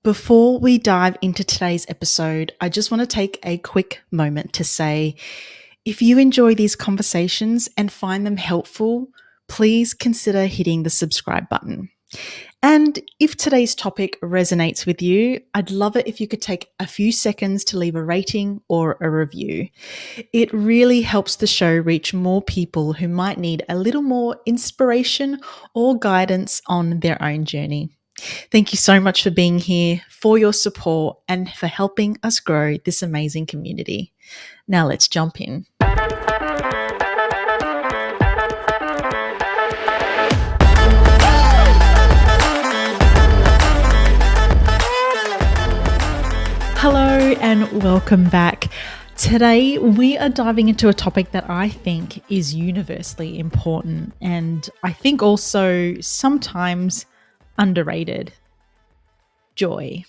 Before we dive into today's episode, I just want to take a quick moment to say if you enjoy these conversations and find them helpful, please consider hitting the subscribe button. And if today's topic resonates with you, I'd love it if you could take a few seconds to leave a rating or a review. It really helps the show reach more people who might need a little more inspiration or guidance on their own journey. Thank you so much for being here, for your support, and for helping us grow this amazing community. Now let's jump in. Hello and welcome back. Today, we are diving into a topic that I think is universally important and I think also sometimes underrated: joy.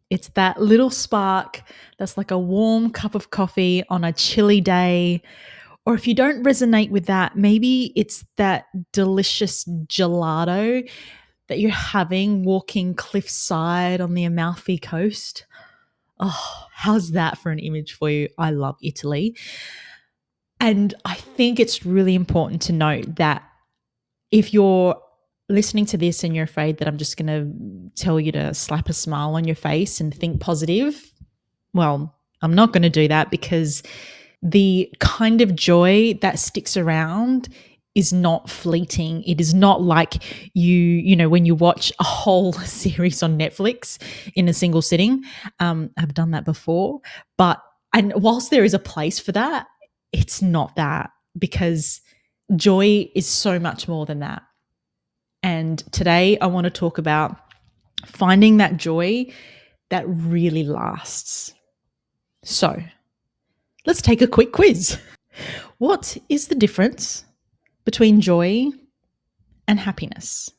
It's that little spark that's like a warm cup of coffee on a chilly day. Or if you don't resonate with that, maybe it's that delicious gelato that you're having walking cliffside on the Amalfi Coast. Oh, how's that for an image for you? I love Italy. And I think it's really important to note that if you're listening to this and you're afraid that I'm just going to tell you to slap a smile on your face and think positive, well, I'm not going to do that, because the kind of joy that sticks around is not fleeting. It is not like when you watch a whole series on Netflix in a single sitting. I've done that before. And whilst there is a place for that, it's not that, because joy is so much more than that. And today I want to talk about finding that joy that really lasts. So let's take a quick quiz. What is the difference between joy and happiness?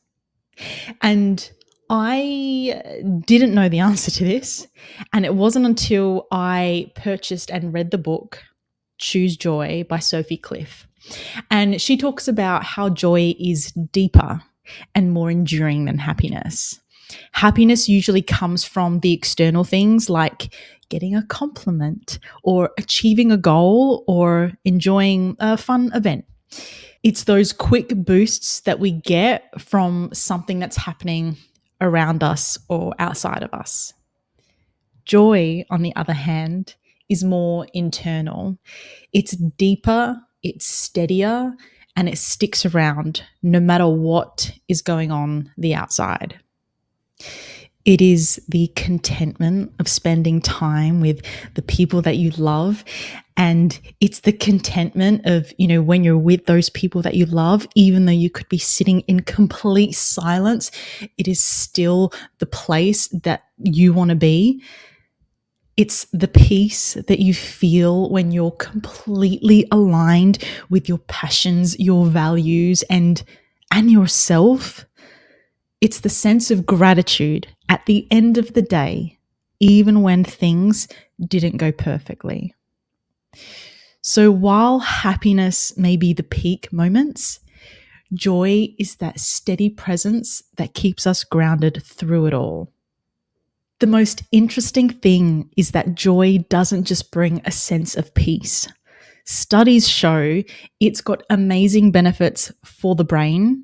And I didn't know the answer to this. And it wasn't until I purchased and read the book Choose Joy by Sophie Cliff. And she talks about how joy is deeper and more enduring than happiness. Happiness usually comes from the external things like getting a compliment or achieving a goal or enjoying a fun event. It's those quick boosts that we get from something that's happening around us or outside of us. Joy, on the other hand, is more internal. It's deeper, it's steadier, and it sticks around no matter what is going on the outside. It is the contentment of spending time with the people that you love. And it's the contentment of, when you're with those people that you love, even though you could be sitting in complete silence, it is still the place that you want to be. It's the peace that you feel when you're completely aligned with your passions, your values, and yourself. It's the sense of gratitude at the end of the day, even when things didn't go perfectly. So while happiness may be the peak moments, joy is that steady presence that keeps us grounded through it all. The most interesting thing is that joy doesn't just bring a sense of peace. Studies show it's got amazing benefits for the brain,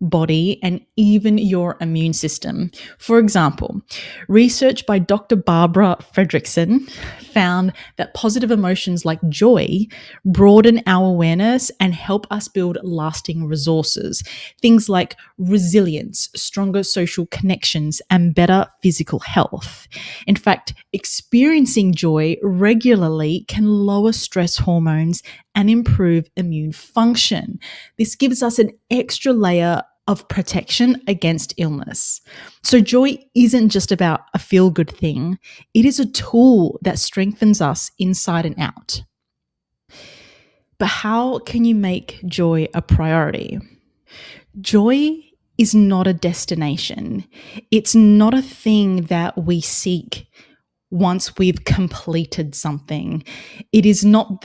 body, and even your immune system. For example, research by Dr. Barbara Fredrickson found that positive emotions like joy broaden our awareness and help us build lasting resources. Things like resilience, stronger social connections, and better physical health. In fact, experiencing joy regularly can lower stress hormones and improve immune function. This gives us an extra layer of protection against illness. So joy isn't just about a feel-good thing. It is a tool that strengthens us inside and out. But how can you make joy a priority? Joy is not a destination. It's not a thing that we seek once we've completed something. It is not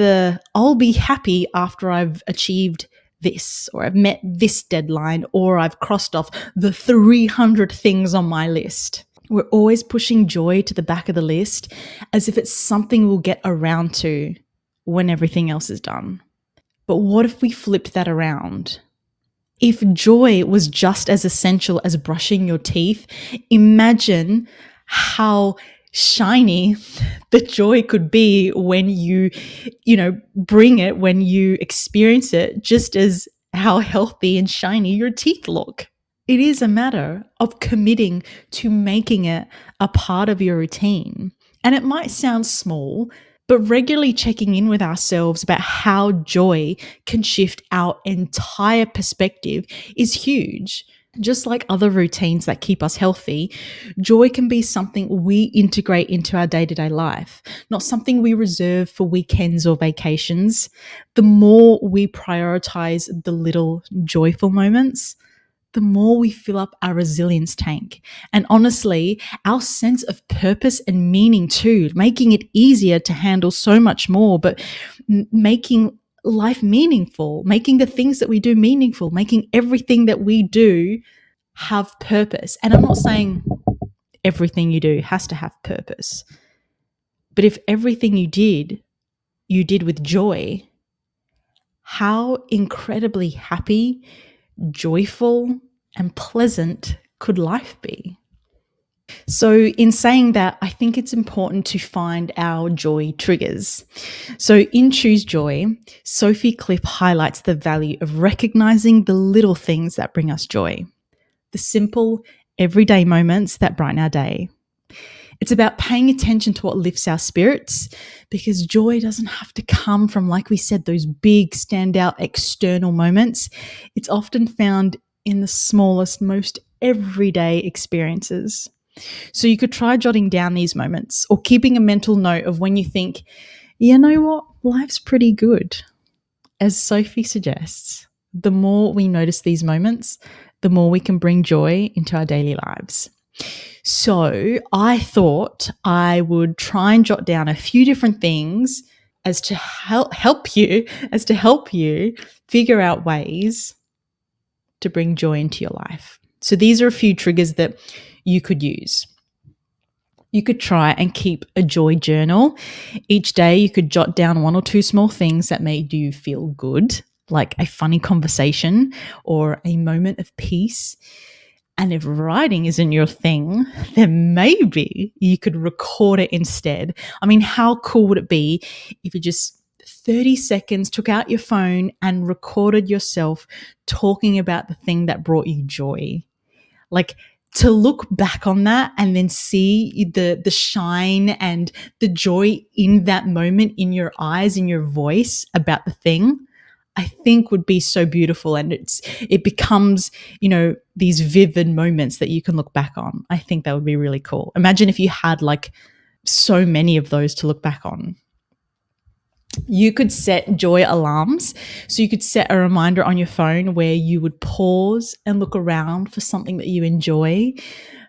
I'll be happy after I've achieved this, or I've met this deadline, or I've crossed off the 300 things on my list. We're always pushing joy to the back of the list as if it's something we'll get around to when everything else is done. But what if we flipped that around? If joy was just as essential as brushing your teeth, imagine how shiny the joy could be when bring it, when you experience it, just as how healthy and shiny your teeth look. It is a matter of committing to making it a part of your routine. And it might sound small, but regularly checking in with ourselves about how joy can shift our entire perspective is huge. Just like other routines that keep us healthy, joy can be something we integrate into our day to day life, not something we reserve for weekends or vacations. The more we prioritize the little joyful moments, the more we fill up our resilience tank. And honestly, our sense of purpose and meaning too, making it easier to handle so much more, but making life meaningful, making the things that we do meaningful, making everything that we do have purpose. And I'm not saying everything you do has to have purpose, but if everything you did with joy, how incredibly happy, joyful, and pleasant could life be? So, in saying that, I think it's important to find our joy triggers. So, in Choose Joy, Sophie Cliff highlights the value of recognizing the little things that bring us joy, the simple, everyday moments that brighten our day. It's about paying attention to what lifts our spirits, because joy doesn't have to come from, like we said, those big standout external moments. It's often found in the smallest, most everyday experiences. So you could try jotting down these moments or keeping a mental note of when you think, you know what, life's pretty good. As Sophie suggests, the more we notice these moments, the more we can bring joy into our daily lives. So I thought I would try and jot down a few different things as to help you figure out ways to bring joy into your life. So these are a few triggers that you could use. You could try and keep a joy journal. Each day you could jot down one or two small things that made you feel good, like a funny conversation or a moment of peace. And if writing isn't your thing, then maybe you could record it instead. I mean, how cool would it be if you just 30 seconds took out your phone and recorded yourself talking about the thing that brought you joy? Like, to look back on that and then see the shine and the joy in that moment in your eyes, in your voice about the thing, I think would be so beautiful. And it becomes, these vivid moments that you can look back on. I think that would be really cool. Imagine if you had like so many of those to look back on. You could set joy alarms. So you could set a reminder on your phone where you would pause and look around for something that you enjoy,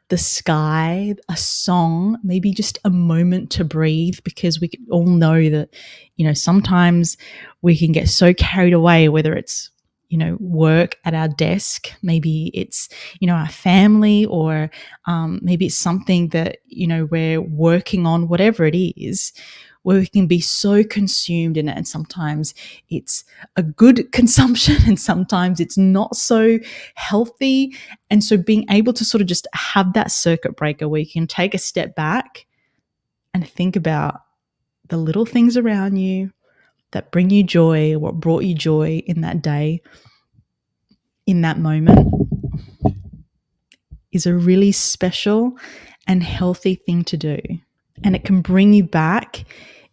the sky, a song, maybe just a moment to breathe, because we all know that, sometimes we can get so carried away, whether it's, work at our desk, maybe it's, our family, or maybe it's something that, we're working on, whatever it is, where we can be so consumed in it. And sometimes it's a good consumption and sometimes it's not so healthy. And so being able to sort of just have that circuit breaker where you can take a step back and think about the little things around you that bring you joy, what brought you joy in that day, in that moment, is a really special and healthy thing to do. And it can bring you back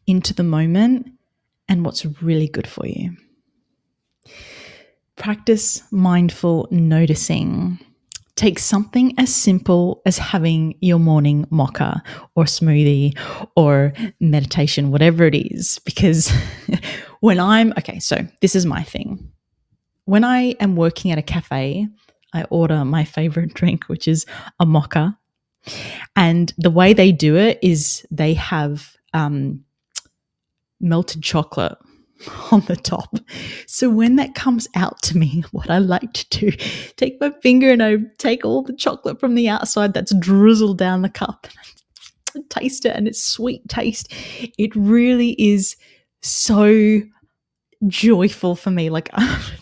into the moment and what's really good for you. Practice mindful noticing. Take something as simple as having your morning mocha or smoothie or meditation, whatever it is, because so this is my thing. When I am working at a cafe, I order my favorite drink, which is a mocha. And the way they do it is they have melted chocolate. on the top. So when that comes out to me, what I like to do, take my finger and I take all the chocolate from the outside that's drizzled down the cup and taste it, and it's sweet taste. It really is so joyful for me. Like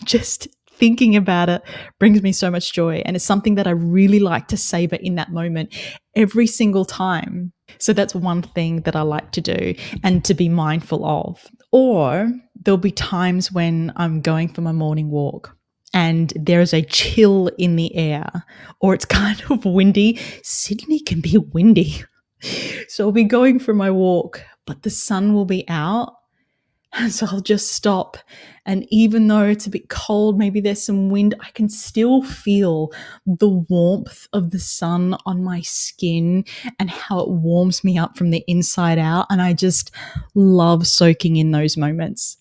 just thinking about it brings me so much joy. And it's something that I really like to savor in that moment every single time. So that's one thing that I like to do and to be mindful of. Or there'll be times when I'm going for my morning walk and there is a chill in the air, or it's kind of windy. Sydney can be windy. So I'll be going for my walk, but the sun will be out. And so I'll just stop. And even though it's a bit cold, maybe there's some wind, I can still feel the warmth of the sun on my skin and how it warms me up from the inside out. And I just love soaking in those moments.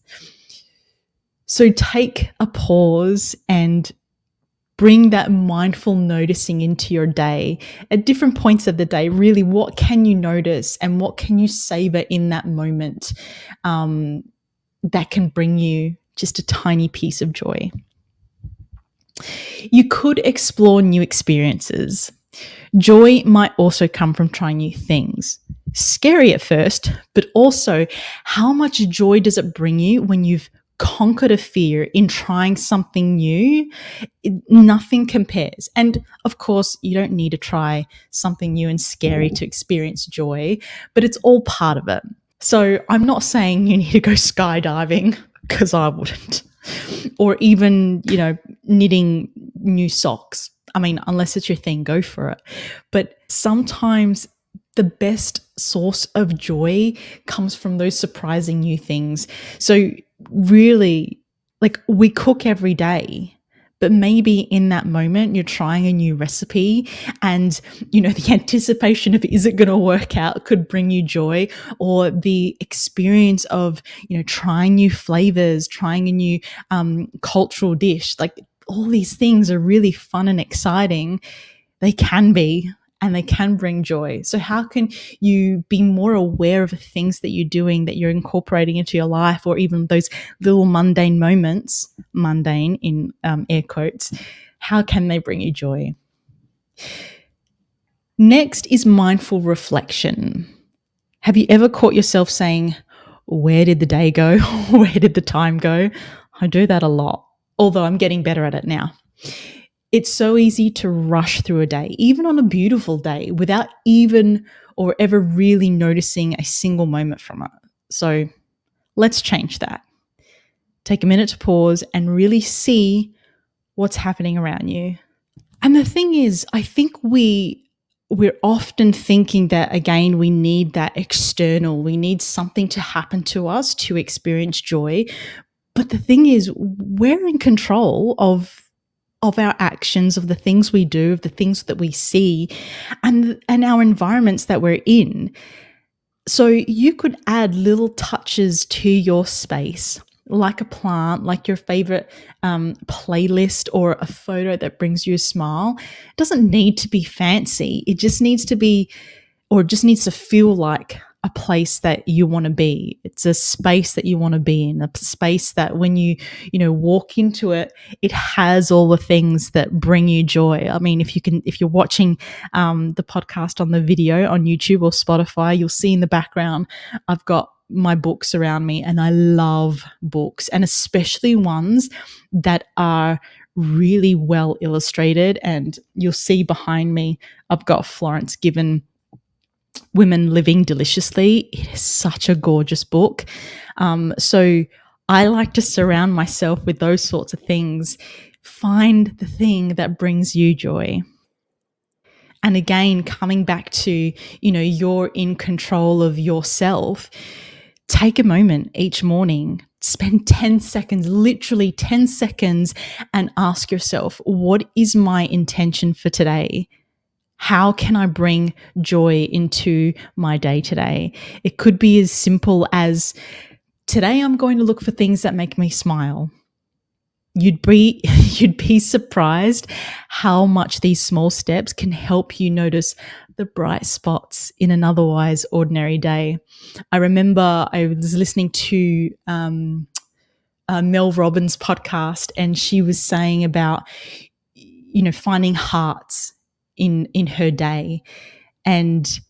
So take a pause and bring that mindful noticing into your day at different points of the day. Really, what can you notice and what can you savor in that moment? That can bring you just a tiny piece of joy. You could explore new experiences. Joy might also come from trying new things. Scary at first, but also how much joy does it bring you when you've conquered a fear in trying something new? Nothing compares. And of course, you don't need to try something new and scary to experience joy, but it's all part of it. So I'm not saying you need to go skydiving, because I wouldn't, or even, knitting new socks. I mean, unless it's your thing, go for it. But sometimes the best source of joy comes from those surprising new things. So really, like, we cook every day, but maybe in that moment you're trying a new recipe and, the anticipation of is it going to work out could bring you joy, or the experience of, trying new flavors, trying a new cultural dish. Like, all these things are really fun and exciting. They can be, and they can bring joy. So how can you be more aware of the things that you're doing, that you're incorporating into your life, or even those little mundane moments, mundane in air quotes, how can they bring you joy? Next is mindful reflection. Have you ever caught yourself saying, where did the day go? Where did the time go? I do that a lot, although I'm getting better at it now. It's so easy to rush through a day, even on a beautiful day, without even or ever really noticing a single moment from it. So let's change that. Take a minute to pause and really see what's happening around you. And the thing is, I think we're often thinking that, again, we need that external, we need something to happen to us to experience joy. But the thing is, we're in control of our actions, of the things we do, of the things that we see, and our environments that we're in. So you could add little touches to your space, like a plant, like your favorite playlist, or a photo that brings you a smile. It doesn't need to be fancy. It just needs to be, or it just needs to feel like a place that you want to be. It's a space that you want to be in, a space that when you walk into it, it has all the things that bring you joy. I mean, if you're watching the podcast on the video on YouTube or Spotify, you'll see in the background, I've got my books around me, and I love books, and especially ones that are really well illustrated. And you'll see behind me, I've got Florence Given, Women Living Deliciously. It is such a gorgeous book. So I like to surround myself with those sorts of things. Find the thing that brings you joy. And again, coming back to, you're in control of yourself. Take a moment each morning, spend 10 seconds, literally 10 seconds, and ask yourself, what is my intention for today? How can I bring joy into my day today? It could be as simple as, today I'm going to look for things that make me smile. You'd be surprised how much these small steps can help you notice the bright spots in an otherwise ordinary day. I remember I was listening to Mel Robbins podcast, and she was saying about, finding hearts in her day, and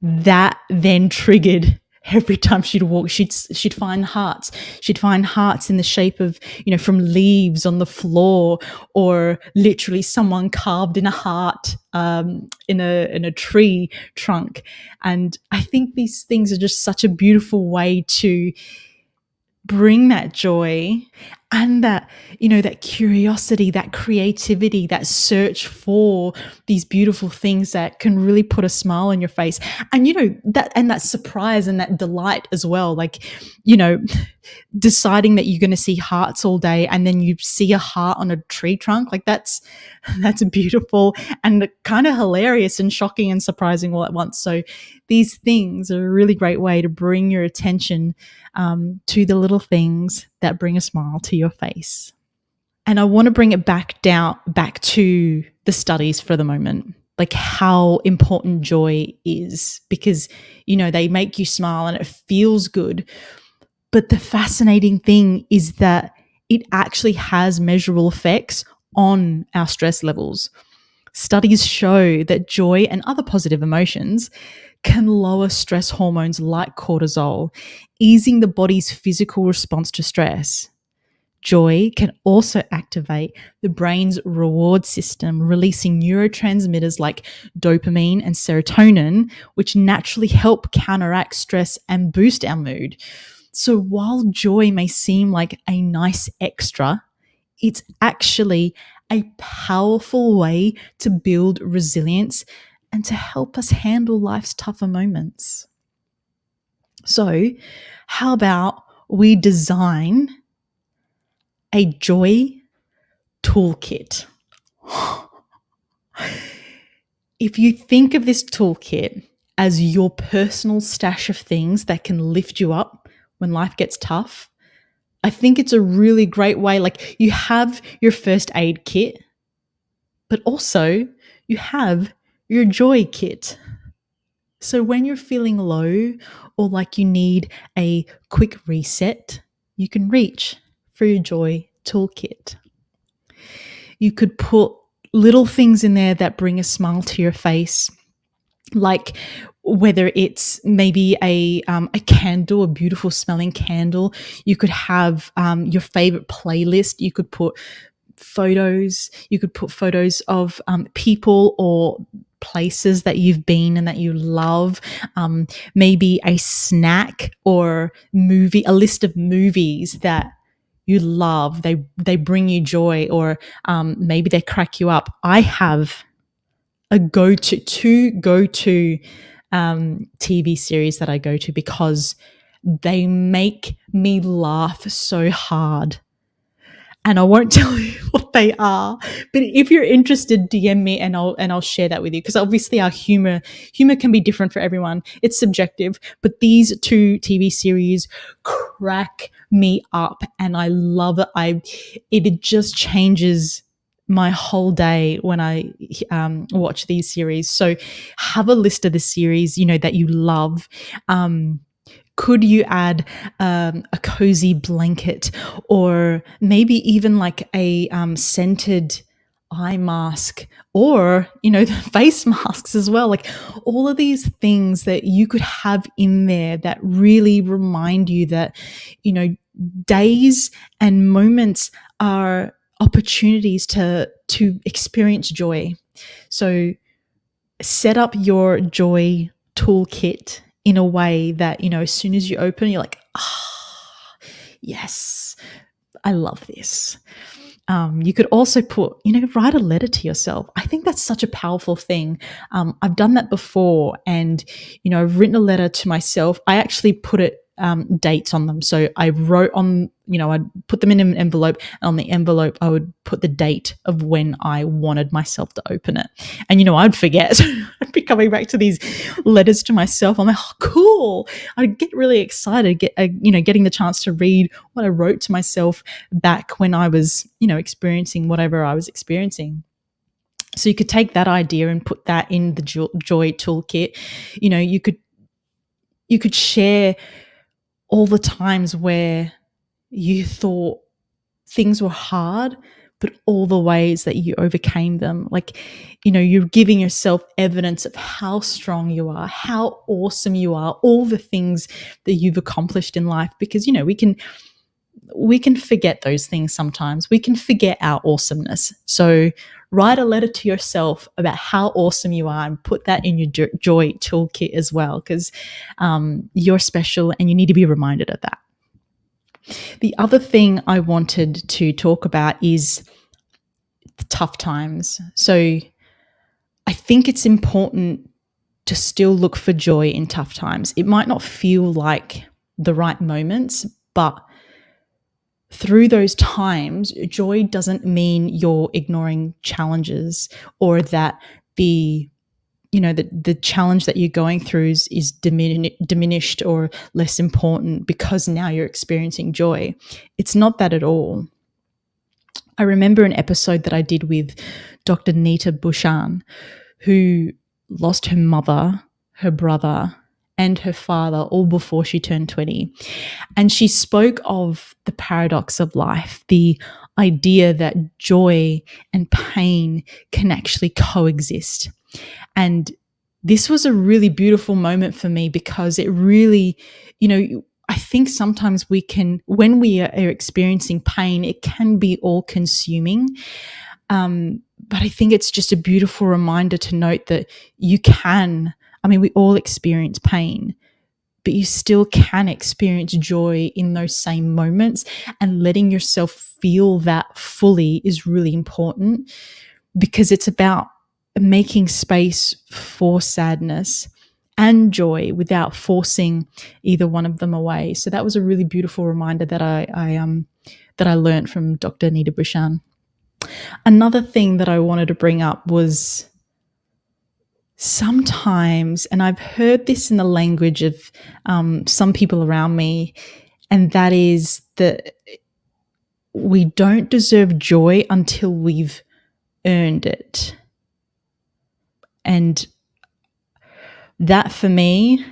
that then triggered every time she'd walk, she'd find hearts. She'd find hearts in the shape of, from leaves on the floor, or literally someone carved in a heart in a tree trunk. And I think these things are just such a beautiful way to bring that joy and that curiosity, that creativity, that search for these beautiful things that can really put a smile on your face. And that surprise and that delight as well, like, deciding that you're going to see hearts all day, and then you see a heart on a tree trunk, like that's beautiful and kind of hilarious and shocking and surprising all at once. So these things are a really great way to bring your attention to the little things that bring a smile to your face. And I want to bring it back to the studies for the moment, like how important joy is, because, they make you smile and it feels good. But the fascinating thing is that it actually has measurable effects on our stress levels. Studies show that joy and other positive emotions can lower stress hormones like cortisol, easing the body's physical response to stress. Joy can also activate the brain's reward system, releasing neurotransmitters like dopamine and serotonin, which naturally help counteract stress and boost our mood. So while joy may seem like a nice extra, it's actually a powerful way to build resilience and to help us handle life's tougher moments. So, how about we design a joy toolkit? If you think of this toolkit as your personal stash of things that can lift you up when life gets tough, I think it's a really great way. Like, you have your first aid kit, but also you have your joy kit. So when you're feeling low or like you need a quick reset, you can reach for your joy toolkit. You could put little things in there that bring a smile to your face, like whether it's maybe a candle, a beautiful smelling candle. You could have your favorite playlist. You could put photos. You could put photos of people or places that you've been and that you love. Maybe a snack or movie, a list of movies that you love. They bring you joy, or maybe they crack you up. I have two go-to TV series that I go to because they make me laugh so hard. And I won't tell you what they are, but if you're interested, DM me and I'll share that with you, because obviously our humor can be different for everyone. It's subjective, but these two TV series crack me up and I love it. It just changes my whole day when I watch these series. So have a list of the series that you love. Could you add a cozy blanket, or maybe even like a scented eye mask, or the face masks as well? Like all of these things that you could have in there that really remind you that days and moments are opportunities to experience joy. So set up your joy toolkit in a way that, as soon as you open, you're like, yes, I love this. You could also put, write a letter to yourself. I think that's such a powerful thing. I've done that before, and, I've written a letter to myself. I actually put dates on them. So I wrote on, I'd put them in an envelope, and on the envelope, I would put the date of when I wanted myself to open it. And, I'd forget. I'd be coming back to these letters to myself. I'm like, oh, cool. I'd get really excited, getting the chance to read what I wrote to myself back when I was, experiencing whatever I was experiencing. So you could take that idea and put that in the joy toolkit. You could share all the times where you thought things were hard, but all the ways that you overcame them. Like, you're giving yourself evidence of how strong you are, how awesome you are, all the things that you've accomplished in life. Because, we can forget those things sometimes. We can forget our awesomeness. So write a letter to yourself about how awesome you are and put that in your joy toolkit as well, because you're special and you need to be reminded of that. The other thing I wanted to talk about is the tough times. So I think it's important to still look for joy in tough times. It might not feel like the right moments, but through those times, joy doesn't mean you're ignoring challenges, or that the challenge that you're going through is diminished or less important because now you're experiencing joy. It's not that at all. I remember an episode that I did with Dr. Nita Bushan, who lost her mother, her brother, and her father all before she turned 20. And she spoke of the paradox of life, the idea that joy and pain can actually coexist. And this was a really beautiful moment for me, because it really, I think sometimes when we are experiencing pain, it can be all consuming. But I think it's just a beautiful reminder to note that we all experience pain, but you still can experience joy in those same moments, and letting yourself feel that fully is really important, because it's about making space for sadness and joy without forcing either one of them away. So that was a really beautiful reminder that I learned from Dr. Nita Bushan. Another thing that I wanted to bring up was sometimes, and I've heard this in the language of some people around me, and that is that we don't deserve joy until we've earned it. And that for me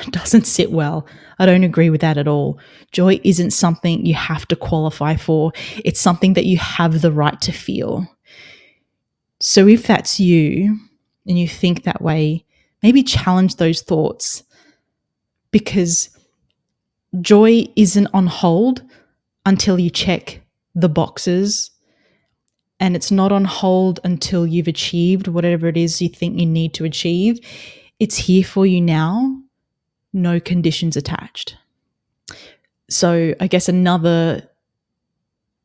doesn't sit well. I don't agree with that at all. Joy isn't something you have to qualify for. It's something that you have the right to feel. So if that's you and you think that way, maybe challenge those thoughts, because joy isn't on hold until you check the boxes, and it's not on hold until you've achieved whatever it is you think you need to achieve. It's here for you now, no conditions attached. So I guess another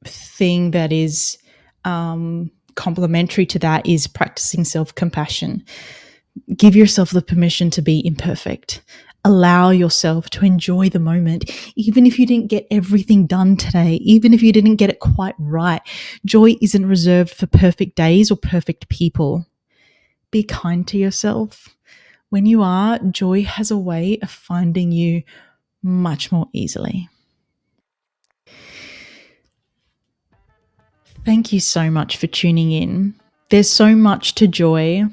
thing that is complementary to that is practicing self-compassion. Give yourself the permission to be imperfect. Allow yourself to enjoy the moment, even if you didn't get everything done today, even if you didn't get it quite right. Joy isn't reserved for perfect days or perfect people. Be kind to yourself. When you are, joy has a way of finding you much more easily. Thank you so much for tuning in. There's so much to joy,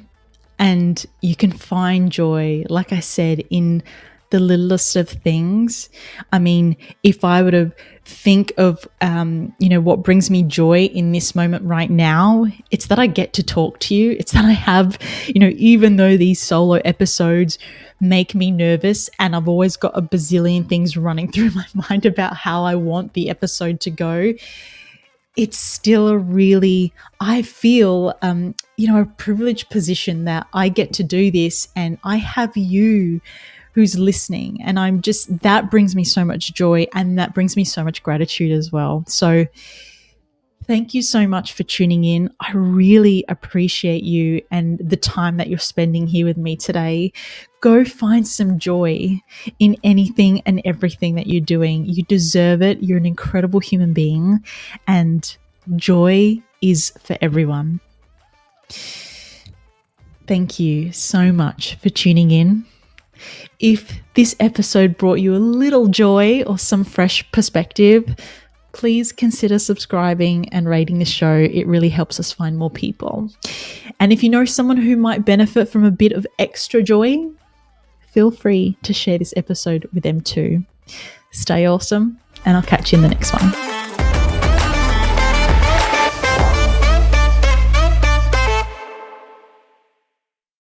and you can find joy, like I said, in the littlest of things. I mean, if I were to think of, what brings me joy in this moment right now, it's that I get to talk to you. It's that I have, even though these solo episodes make me nervous and I've always got a bazillion things running through my mind about how I want the episode to go, it's still I feel, a privileged position that I get to do this, and I have you who's listening, and that brings me so much joy, and that brings me so much gratitude as well. So thank you so much for tuning in. I really appreciate you and the time that you're spending here with me today. Go find some joy in anything and everything that you're doing. You deserve it. You're an incredible human being, and joy is for everyone. Thank you so much for tuning in. If this episode brought you a little joy or some fresh perspective, please consider subscribing and rating the show. It really helps us find more people. And if you know someone who might benefit from a bit of extra joy, feel free to share this episode with them too. Stay awesome. and I'll catch you in the next one.